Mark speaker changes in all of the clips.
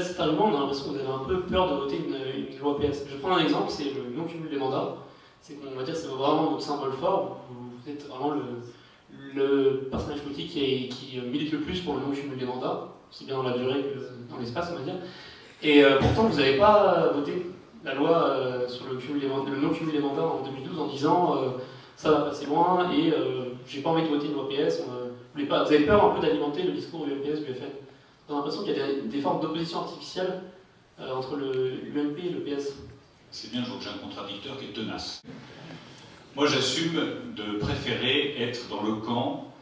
Speaker 1: Cet argument, on a l'impression que vous avez un peu peur de voter une loi PS. Je prends un exemple, c'est le non-cumul des mandats. C'est qu'on va dire que c'est vraiment notre symbole fort. Vous êtes vraiment le personnage politique qui milite le plus pour le non-cumul des mandats, aussi bien dans la durée que dans l'espace, on va dire. Et pourtant, vous n'avez pas voté la loi sur le non-cumul des mandats en 2012 en disant ça va passer loin et j'ai pas envie de voter une loi PS. Vous avez peur un peu d'alimenter le discours du PS, du FN. On a l'impression qu'il y a des formes d'opposition artificielle entre l'UMP et le PS.
Speaker 2: C'est bien, je vois que j'ai un contradicteur qui est tenace. Moi, j'assume de préférer être dans le camp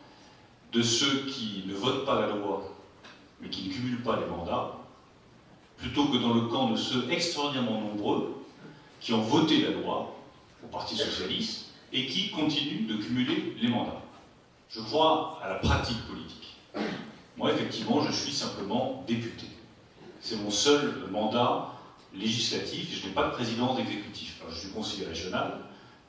Speaker 2: de ceux qui ne votent pas la loi, mais qui ne cumulent pas les mandats, plutôt que dans le camp de ceux extraordinairement nombreux qui ont voté la loi au Parti Socialiste et qui continuent de cumuler les mandats. Je crois à la pratique politique. Moi, effectivement, je suis simplement député. C'est mon seul mandat législatif et je n'ai pas de présidence d'exécutif. Je suis conseiller régional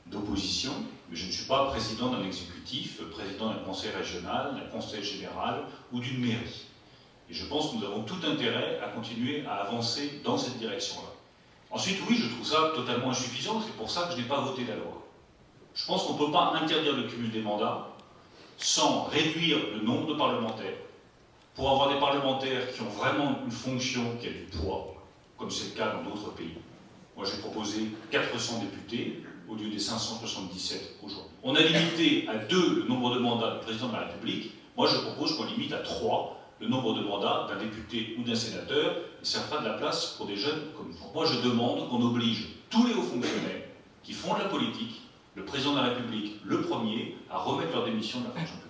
Speaker 2: d'opposition, mais je ne suis pas président d'un exécutif, président d'un conseil régional, d'un conseil général ou d'une mairie. Et je pense que nous avons tout intérêt à continuer à avancer dans cette direction-là. Ensuite, oui, je trouve ça totalement insuffisant, c'est pour ça que je n'ai pas voté la loi. Je pense qu'on ne peut pas interdire le cumul des mandats sans réduire le nombre de parlementaires, pour avoir des parlementaires qui ont vraiment une fonction, qui a du poids, comme c'est le cas dans d'autres pays. Moi, j'ai proposé 400 députés au lieu des 577 aujourd'hui. On a limité à 2 le nombre de mandats du président de la République. Moi, je propose qu'on limite à 3 le nombre de mandats d'un député ou d'un sénateur, et ça fera de la place pour des jeunes comme vous. Moi, je demande qu'on oblige tous les hauts fonctionnaires qui font de la politique, le président de la République, le premier, à remettre leur démission de la fonction publique.